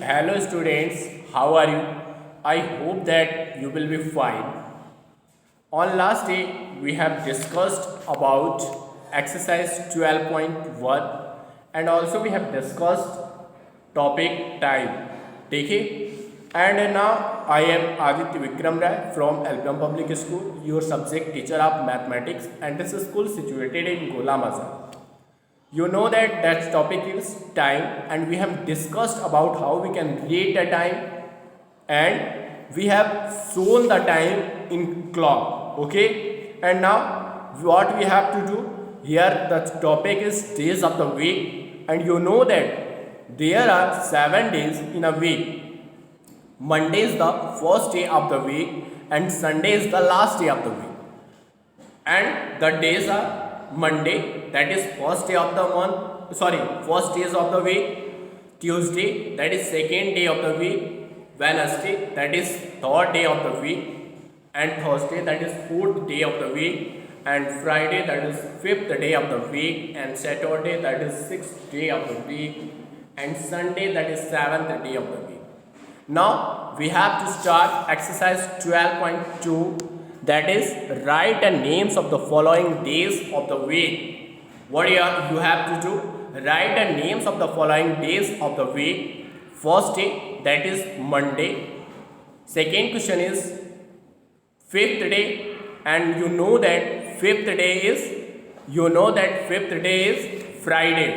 Hello students, how are you? I hope that you will be fine. On last day we have discussed about exercise 12.1 and also we have discussed topic time. Okay? And now I am Aditya Vikram Rai from LPM Public School, your subject teacher of mathematics, and this school situated in Ghulam Azad. You know that topic is time, and we have discussed about how we can rate the time, and we have shown the time in clock. Okay, and now what we have to do here, the topic is days of the week, and you know that there are 7 days in a week. Monday is the first day of the week and Sunday is the last day of the week, and the days are Monday, that is first day of the month, first days of the week. Tuesday, that is second day of the week. Wednesday, that is third day of the week. And Thursday, that is fourth day of the week. And Friday, that is fifth day of the week. And Saturday, that is sixth day of the week. And Sunday, that is seventh day of the week. Now we have to start exercise 12.2, that is write the names of the following days of the week. What you have to do? Write the names of the following days of the week. First day, that is Monday. Second question is fifth day, and you know that fifth day is Friday.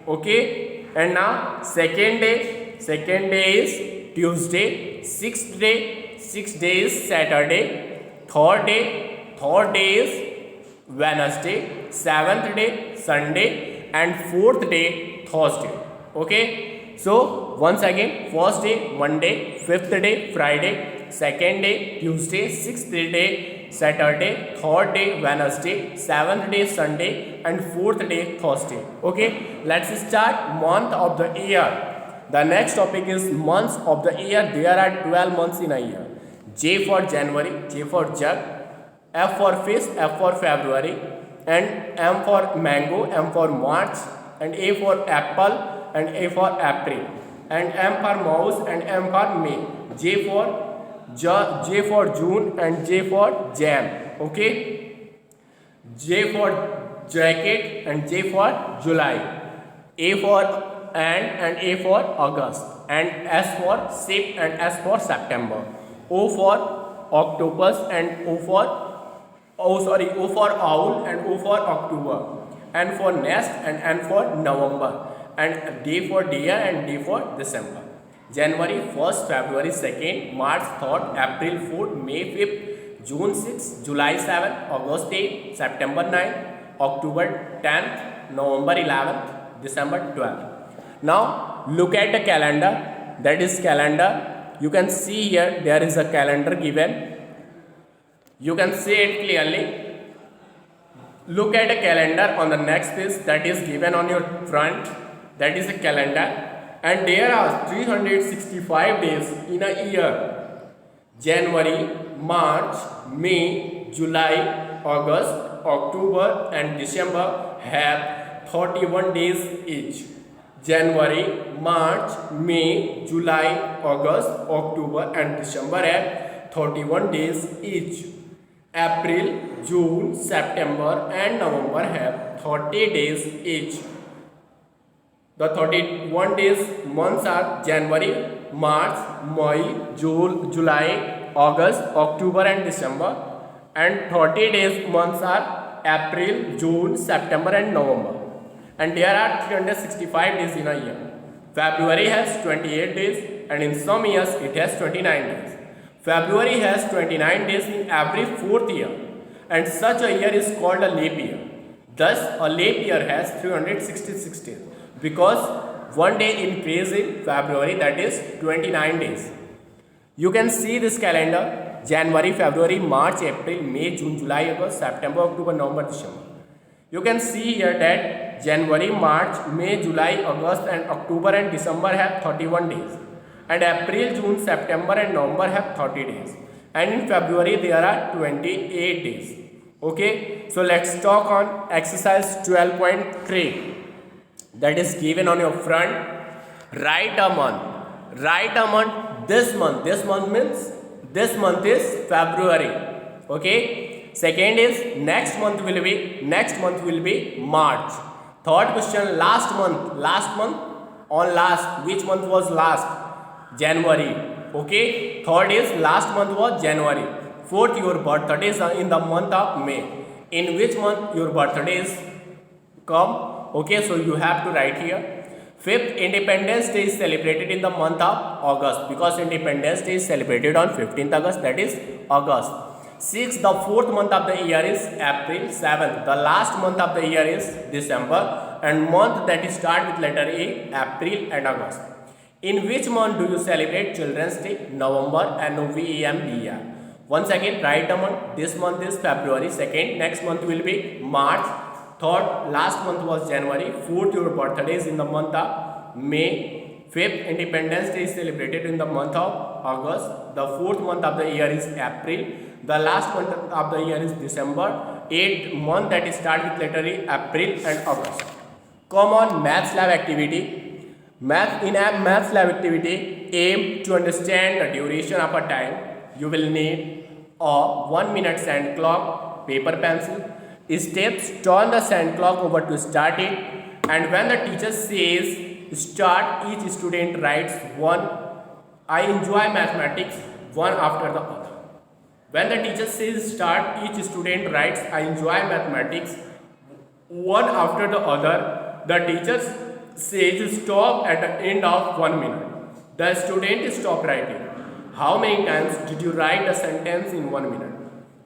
Okay, and now second day is Tuesday. Sixth day is Saturday. Third day is Wednesday. Seventh day Sunday, and fourth day Thursday. Okay, so once again, first day Monday, fifth day Friday, second day Tuesday, sixth day Saturday, third day Wednesday, seventh day Sunday, and fourth day Thursday. Okay, let's start month of the year. The next topic is months of the year. There are 12 months in a year. J for January, J for jug, F for fish, F for February, and M for mango, M for March, and A for apple, and A for April, and M for mouse, and M for May, J for June, and J for jam. Okay, J for jacket, and J for July, A for and A for August, and S for ship, and S for September, O for octopus, and O for owl, and O for October, N for nest, and N for November, and D for deer, and D for December. January 1st, February 2nd, March 3rd, April 4th, May 5th, June 6th, July 7th, August 8th, September 9th, October 10th, November 11th, December 12th. Now look at the calendar, that is calendar. You can see here there is a calendar given. You can see it clearly. Look at a calendar on the next page that is given on your front. That is a calendar, and there are 365 days in a year. January, March, May, July, August, October, and December have 31 days each. January, March, May, July, August, October, and December have 31 days each. April, June, September, and November have 30 days each. The 31 days months are January, March, May, July, August, October, and December, and 30 days months are April, June, September, and November. And there are 365 days in a year. February has 28 days, and in some years it has 29 days. February has 29 days in every fourth year, and such a year is called a leap year. Thus, a leap year has 366 days, because one day increase in February, that is 29 days. You can see this calendar: January, February, March, April, May, June, July, August, September, October, November, December. You can see here that January, March, May, July, August, and October, and December have 31 days, and April, June, September, and November have 30 days, and in February there are 28 days. Okay, so let's talk on exercise 12.3, that is given on your front. Write a month. Write a month. This month means this month is February. Okay. Second is next month will be March. Third question, last month on last, which month was last? January. Okay. Third is last month was January. Fourth, your birthday is in the month of May. In which month your birthday is come? Okay, so you have to write here. Fifth, Independence Day is celebrated in the month of August, because Independence Day is celebrated on 15th August, that is August. Sixth, the fourth month of the year is April. Seventh, the last month of the year is December, and month that is start with letter A, April and August. In which month do you celebrate Children's Day? November, November. Once again, write a month. This month is February. Second, next month will be March. Third, last month was January. Fourth, your birthday is in the month of May. Fifth, Independence Day is celebrated in the month of August. The fourth month of the year is April. The last month of the year is December. Eighth month that is start with letter A, April and August. Come on, maths lab activity. Maths lab activity, aim to understand the duration of a time. You will need a 1 minute sand clock, paper, pencil. Steps, turn the sand clock over to start it, and when the teacher says start, each student writes one. I enjoy mathematics, one after the other. When the teacher says start, each student writes I enjoy mathematics, one after the other. The teacher says stop at the end of 1 minute. The student stop writing. How many times did you write a sentence in 1 minute?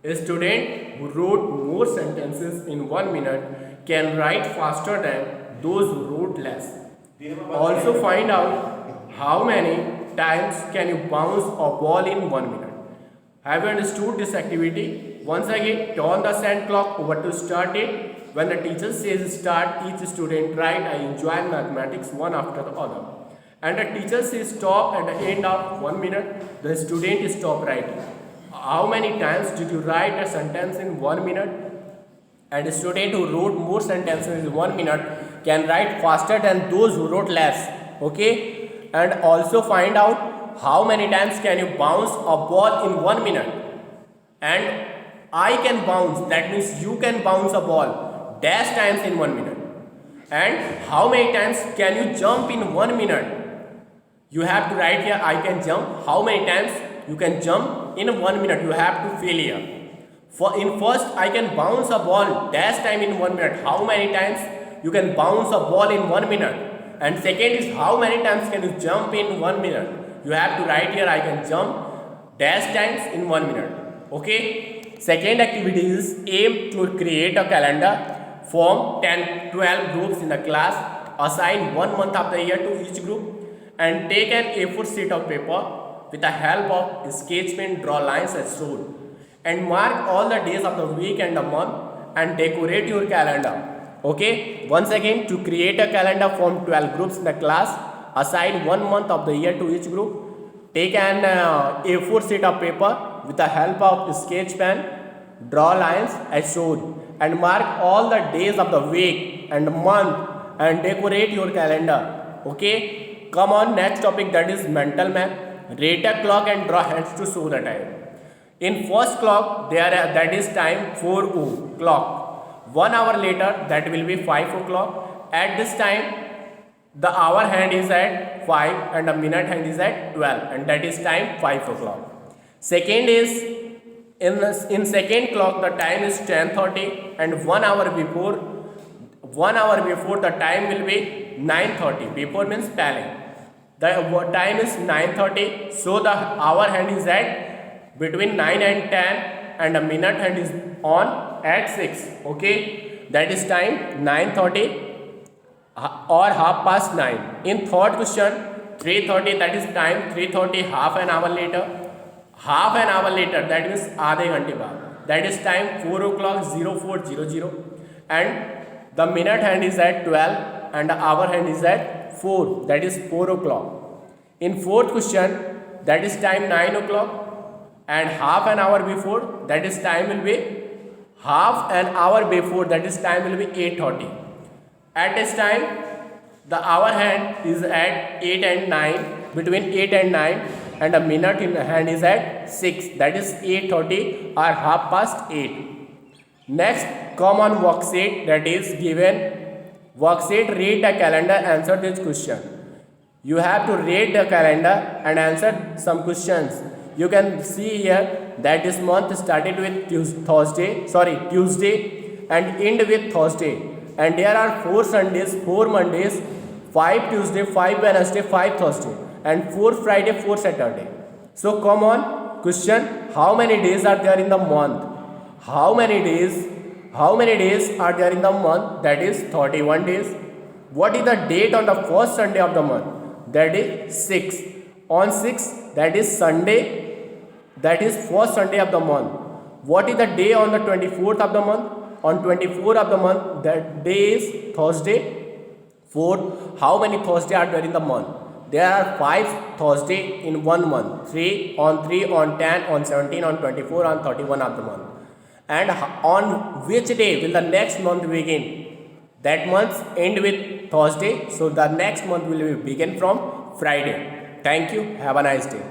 A student who wrote more sentences in 1 minute can write faster than those who wrote less. Also find out how many times can you bounce a ball in 1 minute. Have you understood this activity? Once again, turn the sand clock over to start it. When the teacher says start, each student write I enjoy mathematics, one after the other. And the teacher says stop at the end of 1 minute, the student stop writing. How many times did you write a sentence in 1 minute? And a student who wrote more sentences in 1 minute can write faster than those who wrote less. Okay? And also find out how many times can you bounce a ball in 1 minute. And I can bounce, that means you can bounce a ball dash times in 1 minute. And how many times can you jump in 1 minute? You have to write here I can jump. How many times you can jump in 1 minute? You have to fill here. For in first I can bounce a ball dash time in 1 minute. How many times you can bounce a ball in 1 minute? And second is how many times can you jump in 1 minute? You have to write here I can jump dash times in 1 minute. Okay. Second activity is aim to create a calendar. Form 10-12 groups in the class. Assign 1 month of the year to each group. And take an A4 sheet of paper. With the help of sketch pen, draw lines as shown, and mark all the days of the week and the month and decorate your calendar. Okay, once again, to create a calendar, form 12 groups in the class, assign 1 month of the year to each group, take an A4 sheet of paper with the help of sketch pen, draw lines as shown, and mark all the days of the week and month and decorate your calendar. Okay, come on, next topic, that is mental math. Rate a clock and draw hands to show the time. In first clock, that is time 4 o'clock. 1 hour later, that will be 5 o'clock. At this time, the hour hand is at 5 and the minute hand is at 12, and that is time 5 o'clock. Second is in second clock, the time is 10:30, and 1 hour before the time will be 9:30. Before means pale. The time is 9:30, so the hour hand is at between 9 and 10, and the minute hand is on at 6. Okay, that is time 9:30 or 9:30. In third question, 3:30, that is time 3:30, half an hour later. Half an hour later, that means आधे घंटे बाद, that is time 4 o'clock 04:00, and the minute hand is at 12 and the hour hand is at 4, that is 4 o'clock. In fourth question, that is time 9 o'clock, and half an hour before, that is time will be half an hour before, that is time will be 8:30. At this time, the hour hand is at 8 and 9, between 8 and 9, and a minute in hand is at 6, that is 8:30 or half past 8. Next, come on worksheet that is given. Worksheet, read the calendar, answer this question. You have to read the calendar and answer some questions. You can see here that this month started with Tuesday and end with Thursday, and there are 4 Sundays, 4 Mondays, 5 Tuesday, 5 Wednesday, 5 Thursday, and 4 Friday, 4 Saturday. So come on, question, how many days are there in the month? How many days are there in the month? That is 31 days. What is the date on the first Sunday of the month? That is 6. On 6, that is Sunday, that is first Sunday of the month. What is the day on the 24th of the month? On 24th of the month, that day is Thursday. 4. How many Thursday are there in the month? There are 5 Thursday in one month. 3, on 10, on 17, on 24, on 31 of the month. And on which day will the next month begin? That month end with Thursday, so the next month will begin from Friday. Thank you. Have a nice day.